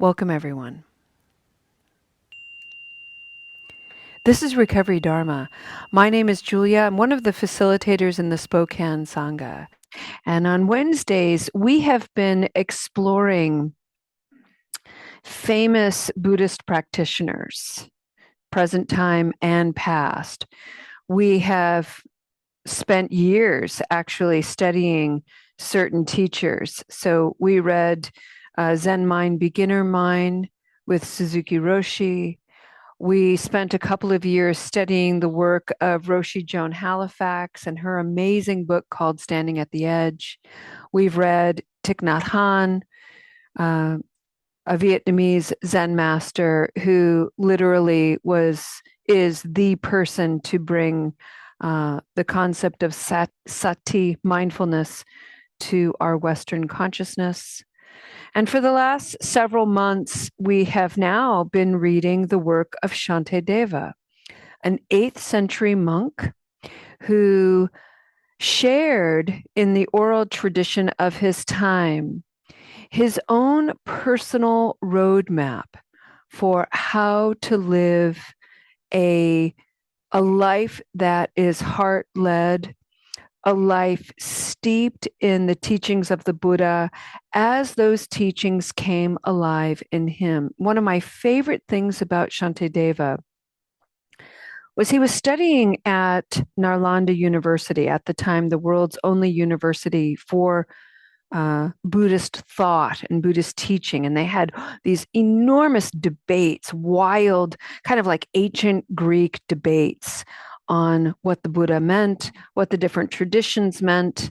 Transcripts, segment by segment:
Welcome, everyone. This is Recovery Dharma. My name is Julia. I'm one of the facilitators in the Spokane Sangha. And on Wednesdays, we have been exploring famous Buddhist practitioners, present time and past. We have spent years actually studying certain teachers. So we read Zen Mind, Beginner Mind with Suzuki Roshi. We spent a couple of years studying the work of Roshi Joan Halifax and her amazing book called Standing at the Edge. We've read Thich Nhat Hanh, uh, a Vietnamese Zen master who literally is the person to bring the concept of sati, mindfulness, to our Western consciousness. And for the last several months, we have now been reading the work of Shantideva, an 8th century monk who shared in the oral tradition of his time his own personal roadmap for how to live a, a life that is heart led, a life steeped in the teachings of the Buddha as those teachings came alive in him. One of my favorite things about Shantideva was he was studying at Nalanda University, at the time the world's only university for Buddhist thought and Buddhist teaching. And they had these enormous debates, wild, kind of like ancient Greek debates on what the Buddha meant, what the different traditions meant,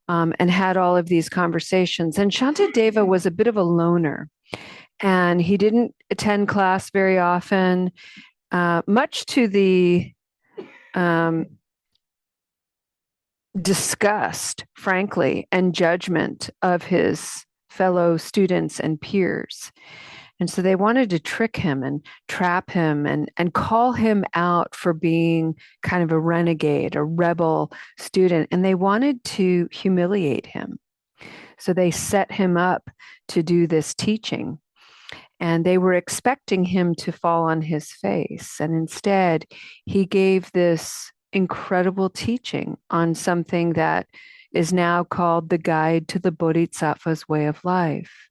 and had all of these conversations. And Shantideva was a bit of a loner, and he didn't attend class very often, much to the disgust, frankly, and judgment of his fellow students and peers. And so they wanted to trick him and trap him and call him out for being kind of a renegade, a rebel student. And they wanted to humiliate him. So they set him up to do this teaching. And they were expecting him to fall on his face. And instead, he gave this incredible teaching on something that is now called the Guide to the Bodhisattva's Way of Life.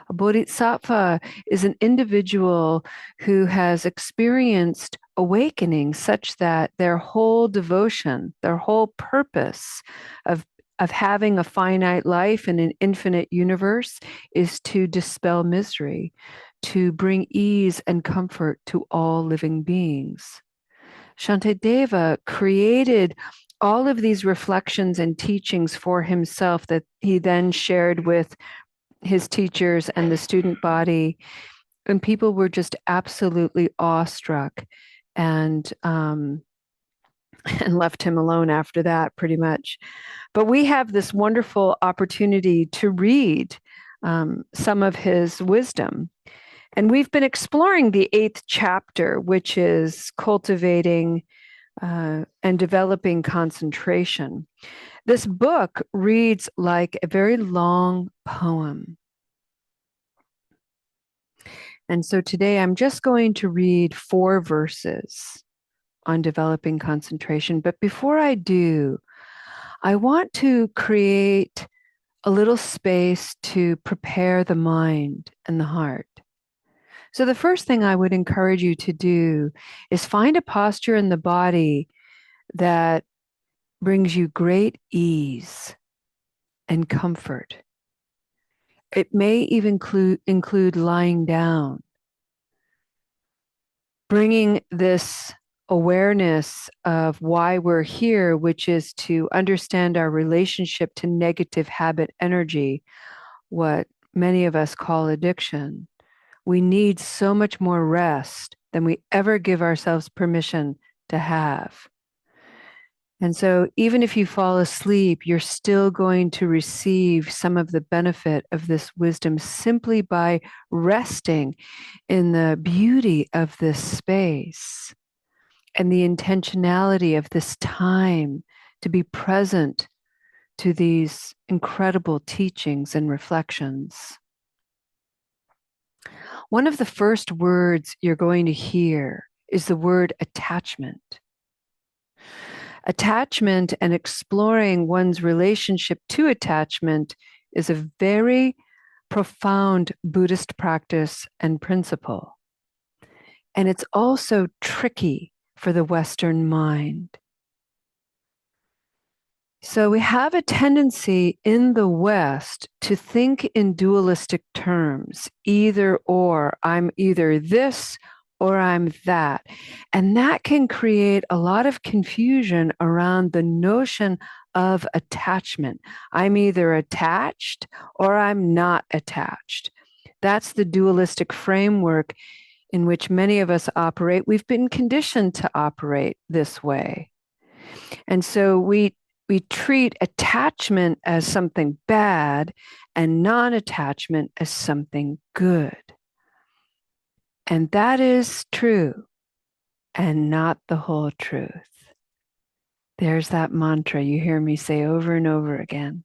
A bodhisattva is an individual who has experienced awakening such that their whole devotion, their whole purpose of having a finite life in an infinite universe is to dispel misery, to bring ease and comfort to all living beings. Shantideva created all of these reflections and teachings for himself that he then shared with his teachers and the student body. And people were just absolutely awestruck and left him alone after that, pretty much. But we have this wonderful opportunity to read some of his wisdom. And we've been exploring the 8th chapter, which is cultivating and developing concentration. This book reads like a very long poem. And so today I'm just going to read 4 verses on developing concentration. But before I do, I want to create a little space to prepare the mind and the heart. So the first thing I would encourage you to do is find a posture in the body that brings you great ease and comfort. It may even include lying down, bringing this awareness of why we're here, which is to understand our relationship to negative habit energy, what many of us call addiction. We need so much more rest than we ever give ourselves permission to have. And so even if you fall asleep, you're still going to receive some of the benefit of this wisdom simply by resting in the beauty of this space and the intentionality of this time to be present to these incredible teachings and reflections. One of the first words you're going to hear is the word attachment. Attachment and exploring one's relationship to attachment is a very profound Buddhist practice and principle. And it's also tricky for the Western mind. So we have a tendency in the West to think in dualistic terms, either or. I'm either this or I'm that. And that can create a lot of confusion around the notion of attachment. I'm either attached or I'm not attached. That's the dualistic framework in which many of us operate. We've been conditioned to operate this way. And so we treat attachment as something bad and non-attachment as something good. And that is true and not the whole truth. There's that mantra you hear me say over and over again.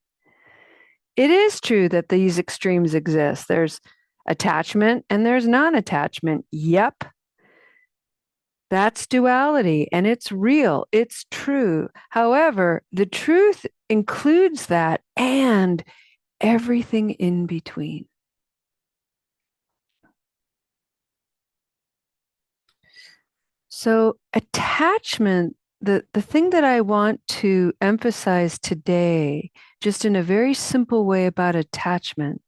It is true that these extremes exist. There's attachment and there's non-attachment. Yep. That's duality, and it's real, it's true. However, the truth includes that and everything in between. So, attachment, the thing that I want to emphasize today, just in a very simple way about attachment,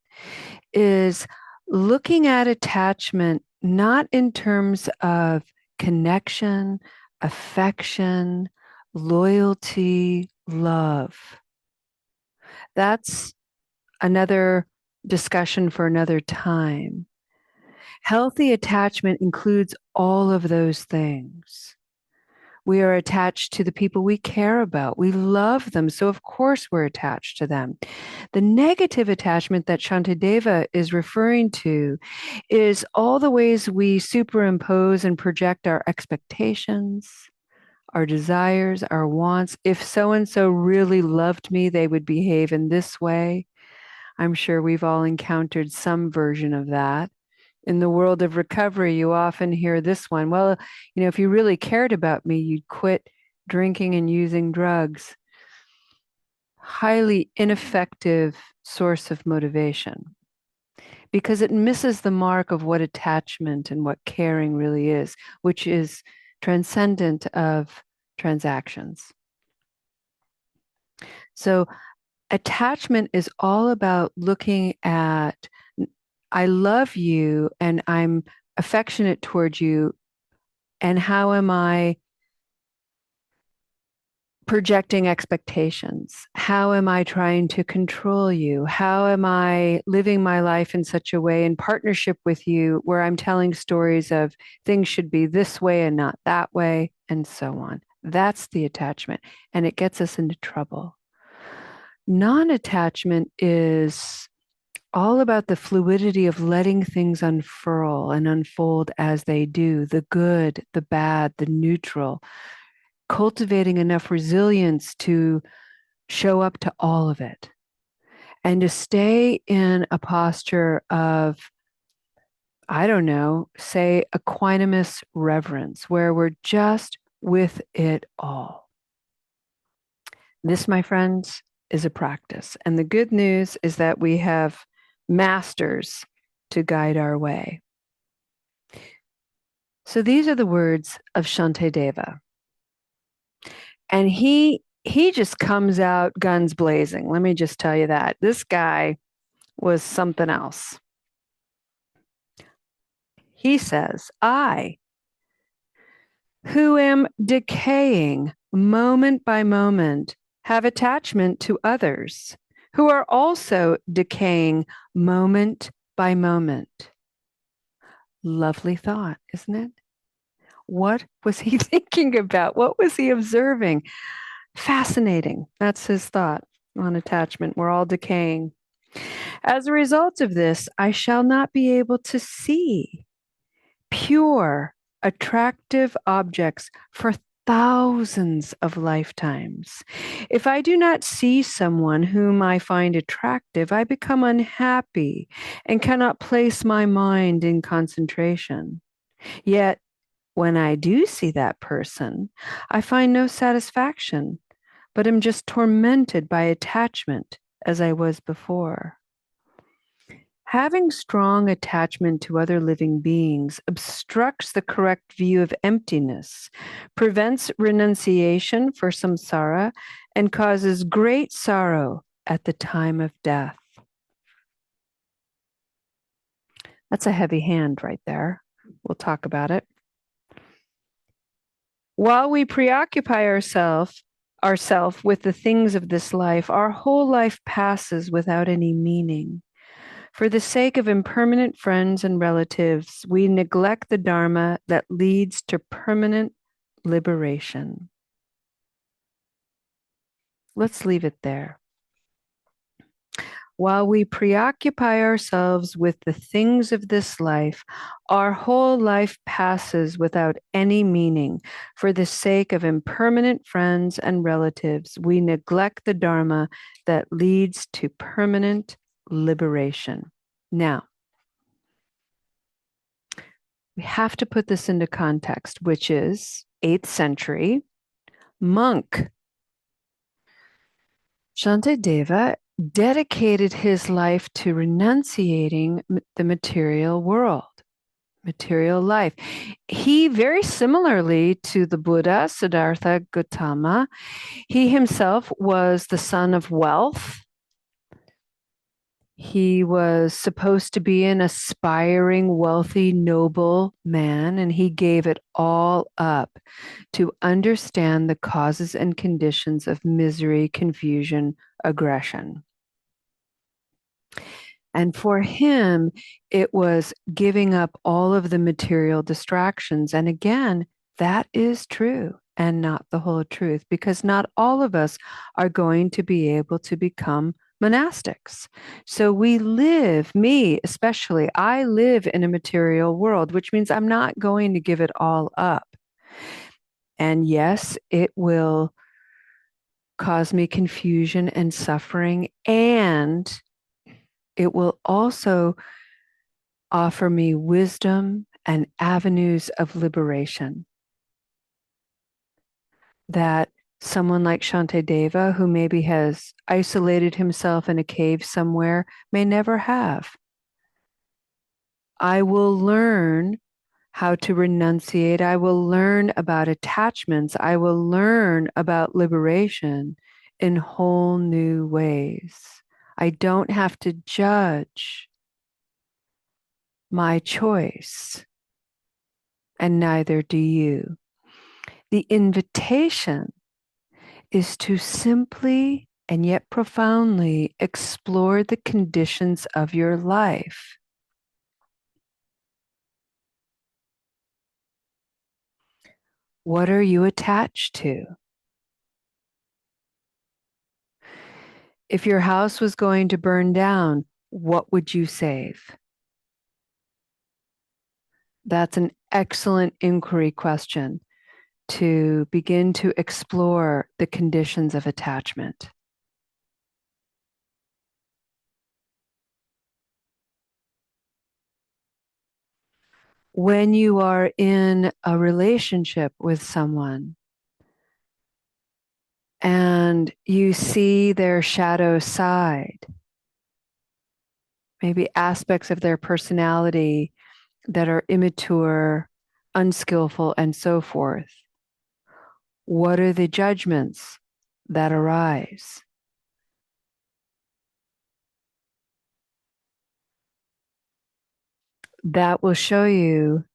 is looking at attachment not in terms of connection, affection, loyalty, love. That's another discussion for another time. Healthy attachment includes all of those things. We are attached to the people we care about. We love them. So, of course, we're attached to them. The negative attachment that Shantideva is referring to is all the ways we superimpose and project our expectations, our desires, our wants. If so and so really loved me, they would behave in this way. I'm sure we've all encountered some version of that. In the world of recovery, you often hear this one. Well, if you really cared about me, you'd quit drinking and using drugs. Highly ineffective source of motivation because it misses the mark of what attachment and what caring really is, which is transcendent of transactions. So attachment is all about looking at, I love you and I'm affectionate towards you. And how am I projecting expectations? How am I trying to control you? How am I living my life in such a way in partnership with you where I'm telling stories of things should be this way and not that way, and so on? That's the attachment, and it gets us into trouble. Non-attachment is all about the fluidity of letting things unfurl and unfold as they do, the good, the bad, the neutral, cultivating enough resilience to show up to all of it and to stay in a posture of, I don't know, say equanimous reverence, where we're just with it all. This, my friends, is a practice. And the good news is that we have masters to guide our way. So these are the words of Shantideva. And he just comes out guns blazing. Let me just tell you that. This guy was something else. He says, I, who am decaying moment by moment, have attachment to others who are also decaying moment by moment. Lovely thought, isn't it? What was he thinking about? What was he observing? Fascinating. That's his thought on attachment. We're all decaying. As a result of this, I shall not be able to see pure, attractive objects for thousands of lifetimes. If I do not see someone whom I find attractive, I become unhappy and cannot place my mind in concentration. Yet, when I do see that person, I find no satisfaction, but am just tormented by attachment as I was before. Having strong attachment to other living beings obstructs the correct view of emptiness, prevents renunciation for samsara, and causes great sorrow at the time of death. That's a heavy hand right there. We'll talk about it. While we preoccupy ourselves with the things of this life, our whole life passes without any meaning. For the sake of impermanent friends and relatives, we neglect the Dharma that leads to permanent liberation. Let's leave it there. While we preoccupy ourselves with the things of this life, our whole life passes without any meaning. For the sake of impermanent friends and relatives, we neglect the Dharma that leads to permanent liberation. Now, we have to put this into context, which is 8th century monk. Shantideva dedicated his life to renunciating the material world, material life. He, very similarly to the Buddha, Siddhartha Gautama, he himself was the son of wealth. He was supposed to be an aspiring, wealthy, noble man, and he gave it all up to understand the causes and conditions of misery, confusion, aggression. And for him, it was giving up all of the material distractions. And again, that is true and not the whole truth, because not all of us are going to be able to become monastics. So we live, me especially, I live in a material world, which means I'm not going to give it all up. And yes, it will cause me confusion and suffering, and it will also offer me wisdom and avenues of liberation that someone like Shantideva, who maybe has isolated himself in a cave somewhere, may never have. I will learn how to renunciate. I will learn about attachments. I will learn about liberation in whole new ways. I don't have to judge my choice, and neither do you. The invitation is to simply and yet profoundly explore the conditions of your life. What are you attached to? If your house was going to burn down, what would you save? That's an excellent inquiry question to begin to explore the conditions of attachment. When you are in a relationship with someone and you see their shadow side, maybe aspects of their personality that are immature, unskillful, and so forth, what are the judgments that arise? That will show you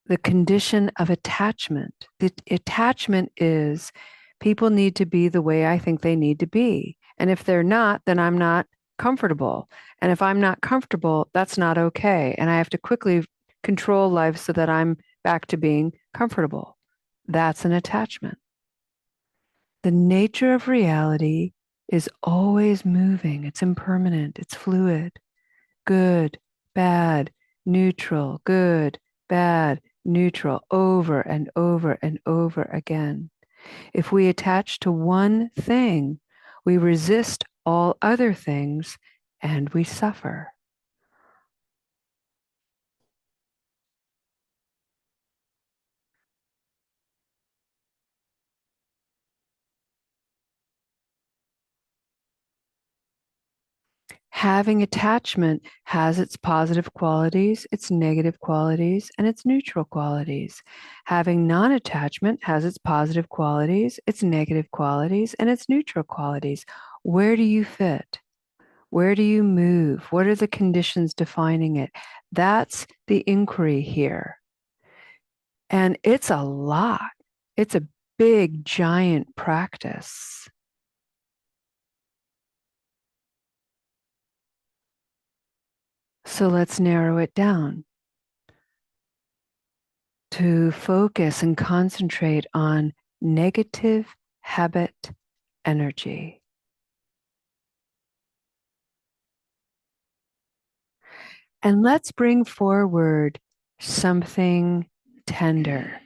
the condition of attachment. The attachment is people need to be the way I think they need to be. And if they're not, then I'm not comfortable. And if I'm not comfortable, that's not okay. And I have to quickly control life so that I'm back to being comfortable. That's an attachment. The nature of reality is always moving. It's impermanent. It's fluid. Good, bad, neutral, good, bad, neutral over and over and over again. If we attach to one thing, we resist all other things and we suffer. Having attachment has its positive qualities, its negative qualities, and its neutral qualities. Having non attachment has its positive qualities, its negative qualities, and its neutral qualities. Where do you fit? Where do you move? What are the conditions defining it? That's the inquiry here. And it's a lot. It's a big, giant practice. So let's narrow it down to focus and concentrate on negative habit energy. And let's bring forward something tender.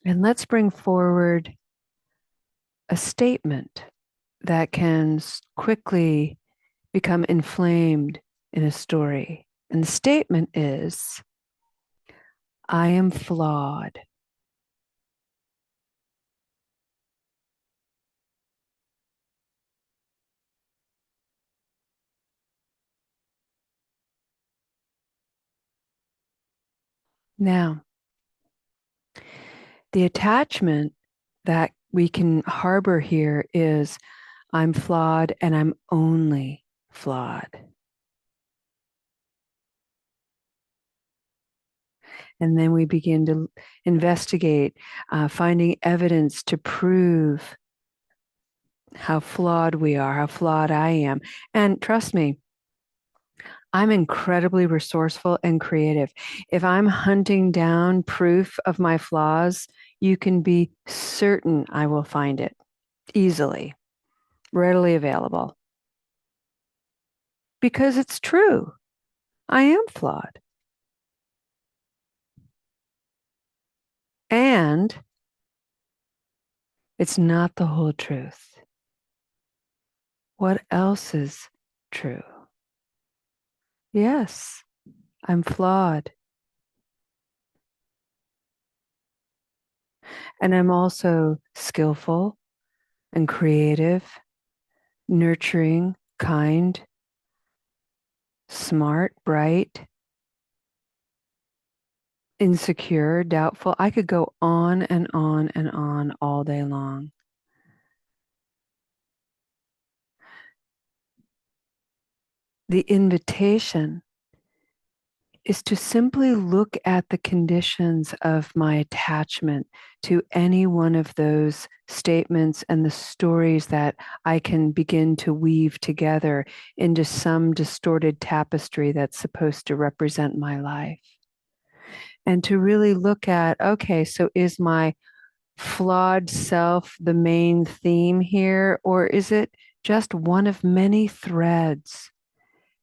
And let's bring forward a statement that can quickly become inflamed in a story. And the statement is, I am flawed. Now, the attachment that we can harbor here is, I'm flawed and I'm only flawed. And then we begin to investigate, finding evidence to prove how flawed we are, how flawed I am. And trust me, I'm incredibly resourceful and creative. If I'm hunting down proof of my flaws, you can be certain I will find it easily, readily available. Because it's true. I am flawed. And it's not the whole truth. What else is true? Yes, I'm flawed. And I'm also skillful and creative, nurturing, kind, smart, bright, insecure, doubtful. I could go on and on and on all day long. The invitation is to simply look at the conditions of my attachment to any one of those statements and the stories that I can begin to weave together into some distorted tapestry that's supposed to represent my life. And to really look at, okay, so is my flawed self the main theme here, or is it just one of many threads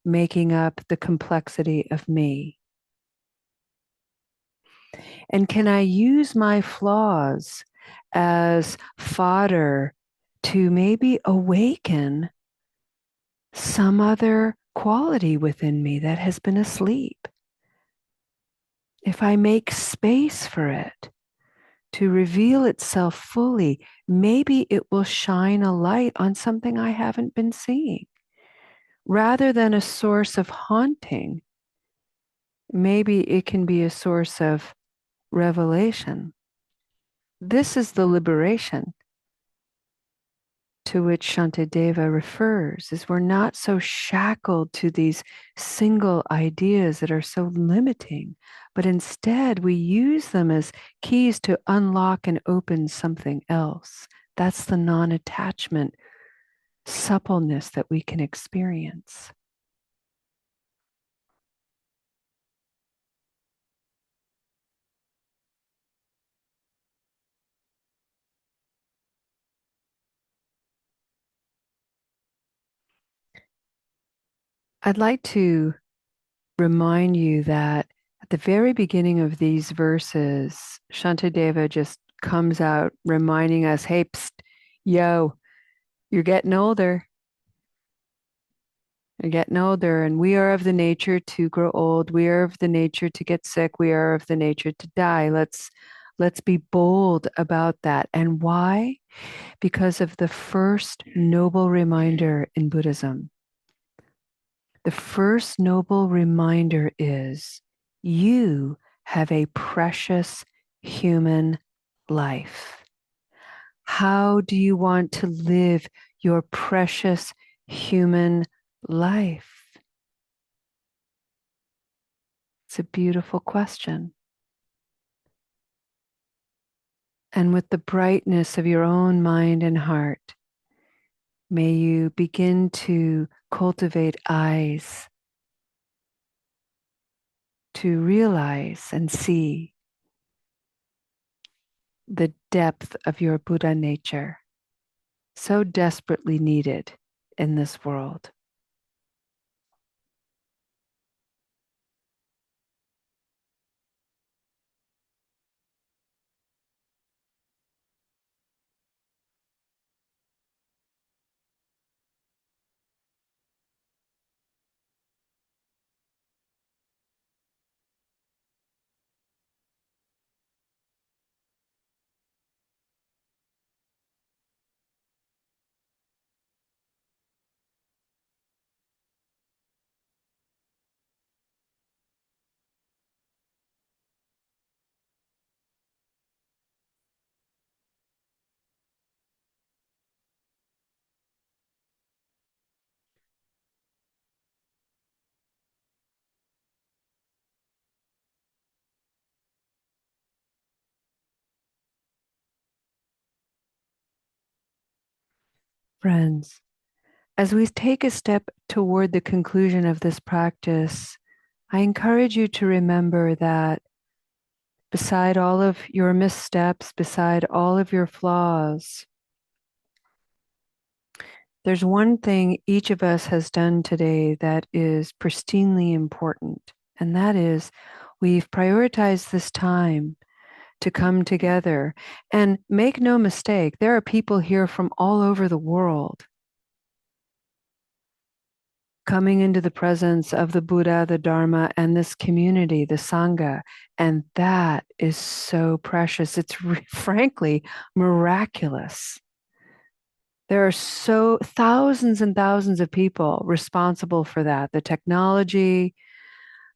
making up the complexity of me? And can I use my flaws as fodder to maybe awaken some other quality within me that has been asleep? If I make space for it to reveal itself fully, maybe it will shine a light on something I haven't been seeing. Rather than a source of haunting, maybe it can be a source of revelation. This is the liberation to which Shantideva refers, is we're not so shackled to these single ideas that are so limiting, but instead we use them as keys to unlock and open something else. That's the non-attachment suppleness that we can experience. I'd like to remind you that the very beginning of these verses, Shantideva just comes out reminding us, hey, psst, yo, you're getting older. You're getting older, and we are of the nature to grow old. We are of the nature to get sick. We are of the nature to die. Let's be bold about that. And why? Because of the first noble reminder in Buddhism. The first noble reminder is you have a precious human life. How do you want to live your precious human life? It's a beautiful question. And with the brightness of your own mind and heart, may you begin to cultivate eyes to realize and see the depth of your Buddha nature, so desperately needed in this world. Friends, as we take a step toward the conclusion of this practice, I encourage you to remember that beside all of your missteps, beside all of your flaws, there's one thing each of us has done today that is pristinely important, and that is we've prioritized this time to come together. And make no mistake, there are people here from all over the world coming into the presence of the Buddha, the Dharma, and this community, the Sangha. And that is so precious. It's frankly miraculous. There are so thousands and thousands of people responsible for that. The technology,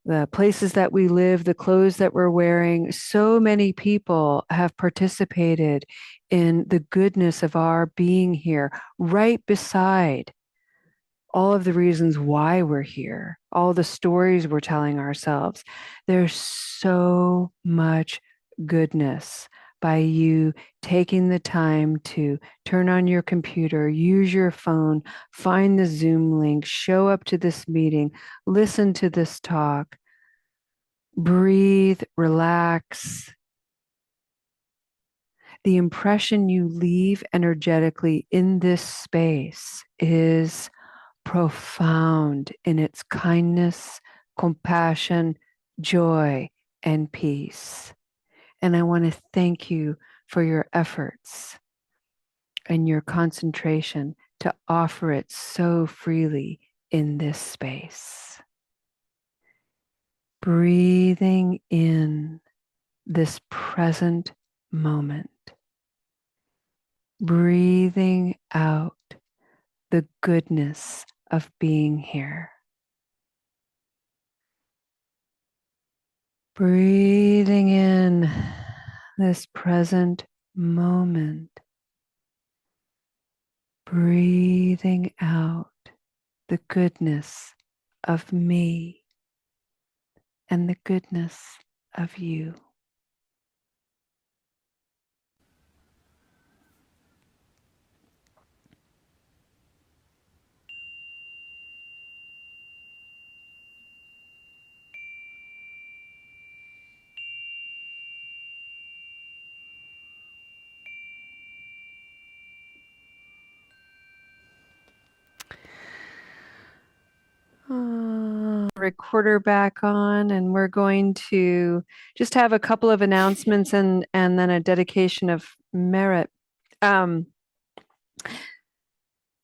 the places that we live, the clothes that we're wearing, so many people have participated in the goodness of our being here, right beside all of the reasons why we're here, all the stories we're telling ourselves. There's so much goodness by you taking the time to turn on your computer, use your phone, find the Zoom link, show up to this meeting, listen to this talk, breathe, relax. The impression you leave energetically in this space is profound in its kindness, compassion, joy, and peace. And I want to thank you for your efforts and your concentration to offer it so freely in this space. Breathing in this present moment. Breathing out the goodness of being here. Breathing in this present moment. Breathing out the goodness of me and the goodness of you. recorder back on, and we're going to just have a couple of announcements and then a dedication of merit.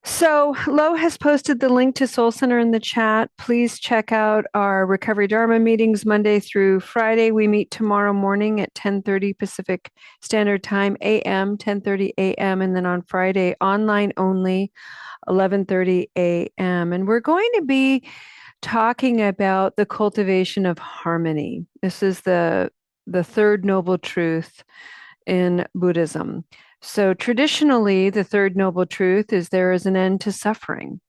So Lo has posted the link to Soul Center in the chat. Please check out our Recovery Dharma meetings Monday through Friday. We meet tomorrow morning at 10:30 Pacific Standard Time, AM, 10:30 AM, and then on Friday, online only, 11:30 AM. And we're going to be talking about the cultivation of harmony. This is the third noble truth in Buddhism. So traditionally, the third noble truth is there is an end to suffering,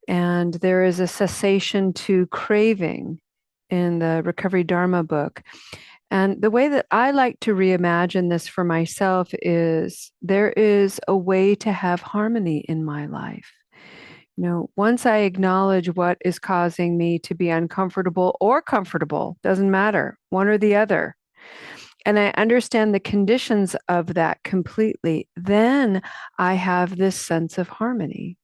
and there is a cessation to craving in the Recovery Dharma book. And the way that I like to reimagine this for myself is there is a way to have harmony in my life. Once I acknowledge what is causing me to be uncomfortable or comfortable, doesn't matter, one or the other, and I understand the conditions of that completely, then I have this sense of harmony.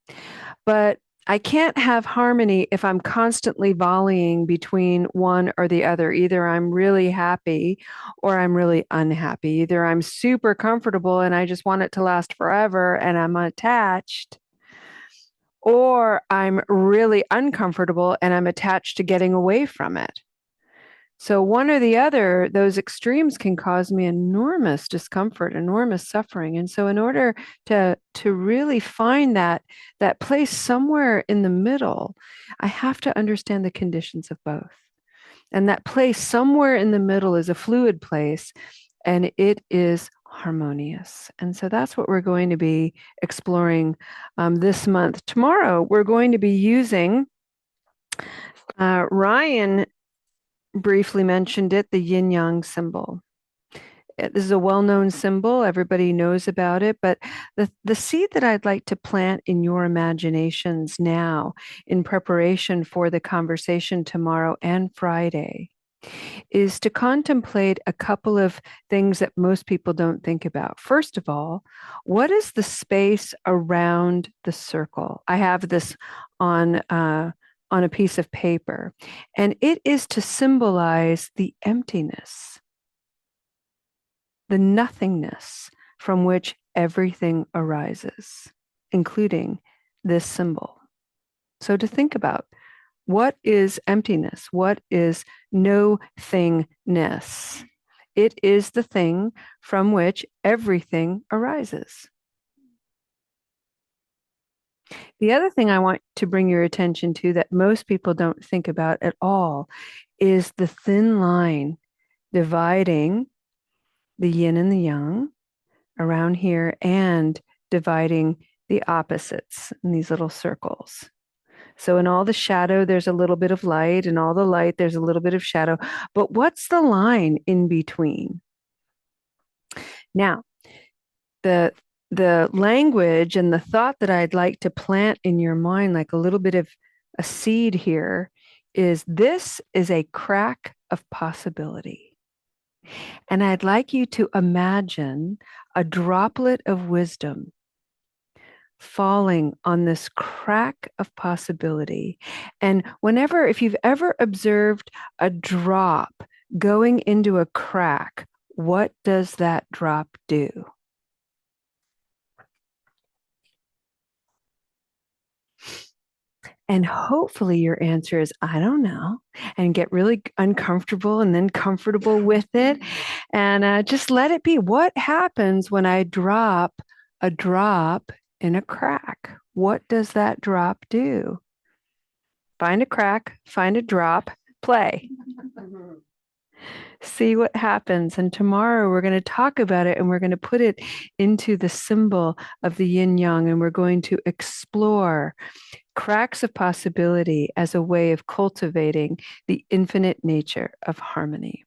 But I can't have harmony if I'm constantly volleying between one or the other. Either I'm really happy or I'm really unhappy. Either I'm super comfortable and I just want it to last forever and I'm attached, or I'm really uncomfortable and I'm attached to getting away from it. So one or the other, those extremes can cause me enormous discomfort, enormous suffering. And so in order to really find that place somewhere in the middle, I have to understand the conditions of both. And that place somewhere in the middle is a fluid place, and it is harmonious. And so that's what we're going to be exploring this month. Tomorrow, we're going to be using Ryan briefly mentioned it, the yin yang symbol. This is a well-known symbol. Everybody knows about it. But the seed that I'd like to plant in your imaginations now in preparation for the conversation tomorrow and Friday is to contemplate a couple of things that most people don't think about. First of all, what is the space around the circle? I have this on a piece of paper, and it is to symbolize the emptiness, the nothingness from which everything arises, including this symbol. So to think about, what is emptiness? What is no thingness? It is the thing from which everything arises. The other thing I want to bring your attention to that most people don't think about at all is the thin line dividing the yin and the yang around here and dividing the opposites in these little circles. So in all the shadow, there's a little bit of light, and all the light, there's a little bit of shadow. But what's the line in between? Now, the language and the thought that I'd like to plant in your mind, like a little bit of a seed here, is this is a crack of possibility. And I'd like you to imagine a droplet of wisdom falling on this crack of possibility. And if you've ever observed a drop going into a crack, what does that drop do? And hopefully your answer is, I don't know, and get really uncomfortable and then comfortable with it. And just let it be. What happens when I drop a drop in a crack? What does that drop do? Find a crack, find a drop, play. See what happens. And tomorrow we're going to talk about it, and we're going to put it into the symbol of the yin yang, and we're going to explore cracks of possibility as a way of cultivating the infinite nature of harmony.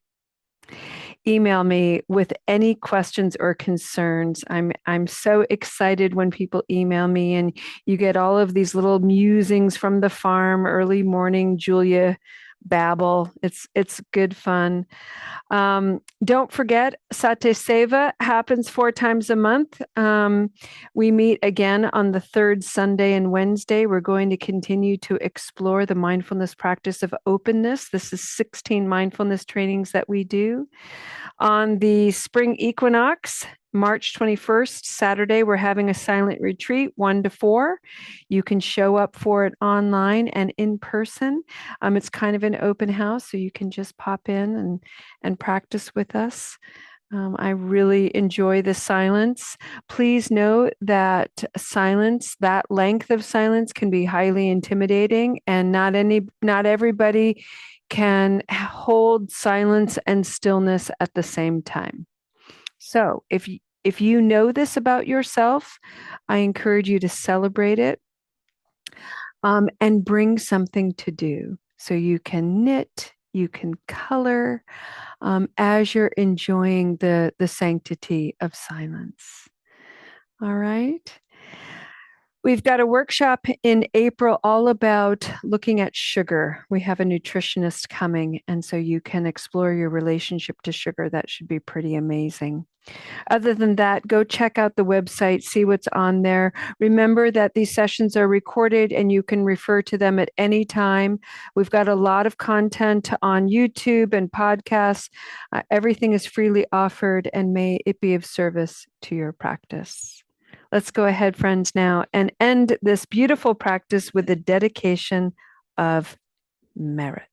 Email me with any questions or concerns. I'm so excited when people email me, and you get all of these little musings from the farm early morning. Julia babble. It's good fun. Don't forget, Sate Seva happens 4 times a month. We meet again on the third Sunday and Wednesday. We're going to continue to explore the mindfulness practice of openness. This is 16 mindfulness trainings that we do. On the spring equinox, March 21st, Saturday, we're having a silent retreat, 1 to 4. You can show up for it online and in person. It's kind of an open house, so you can just pop in and practice with us. I really enjoy the silence. Please note that silence, that length of silence, can be highly intimidating, and not everybody can hold silence and stillness at the same time. So if you know this about yourself, I encourage you to celebrate it, and bring something to do. So you can knit, you can color, as you're enjoying the sanctity of silence. All right. We've got a workshop in April all about looking at sugar. We have a nutritionist coming, and so you can explore your relationship to sugar. That should be pretty amazing. Other than that, go check out the website, see what's on there. Remember that these sessions are recorded and you can refer to them at any time. We've got a lot of content on YouTube and podcasts. Everything is freely offered, and may it be of service to your practice. Let's go ahead, friends, now and end this beautiful practice with the dedication of merit.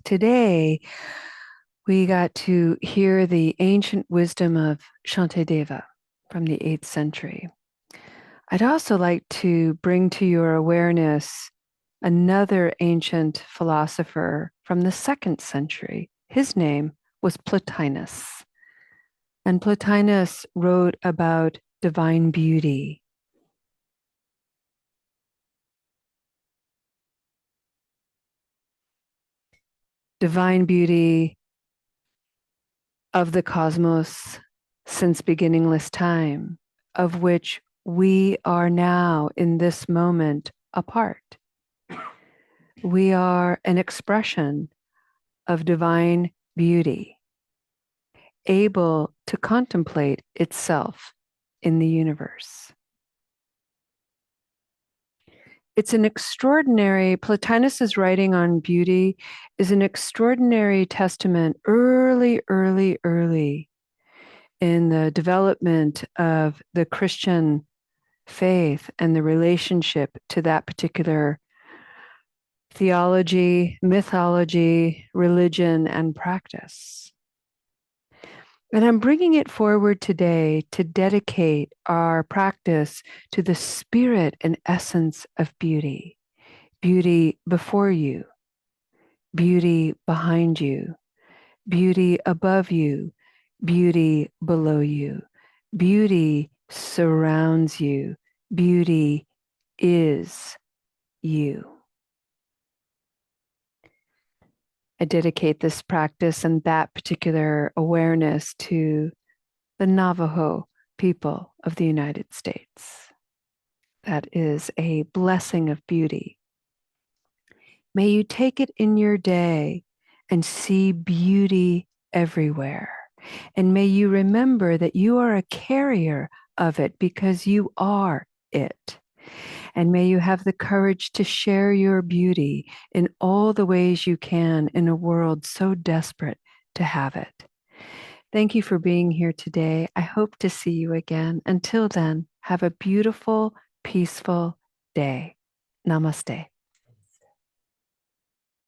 Today, we got to hear the ancient wisdom of Shantideva from the 8th century. I'd also like to bring to your awareness another ancient philosopher from the 2nd century. His name was Plotinus. And Plotinus wrote about divine beauty. Divine beauty of the cosmos since beginningless time, of which we are now in this moment a part. We are an expression of divine beauty, able to contemplate itself in the universe. It's an extraordinary, Plotinus's writing on beauty is an extraordinary testament early in the development of the Christian faith and the relationship to that particular theology, mythology, religion, and practice. And I'm bringing it forward today to dedicate our practice to the spirit and essence of beauty. Beauty before you, beauty behind you, beauty above you, beauty below you, beauty surrounds you, beauty is you. I dedicate this practice and that particular awareness to the Navajo people of the United States. That is a blessing of beauty. May you take it in your day and see beauty everywhere. And may you remember that you are a carrier of it because you are it. And may you have the courage to share your beauty in all the ways you can in a world so desperate to have it. Thank you for being here today. I hope to see you again. Until then, have a beautiful, peaceful day. Namaste.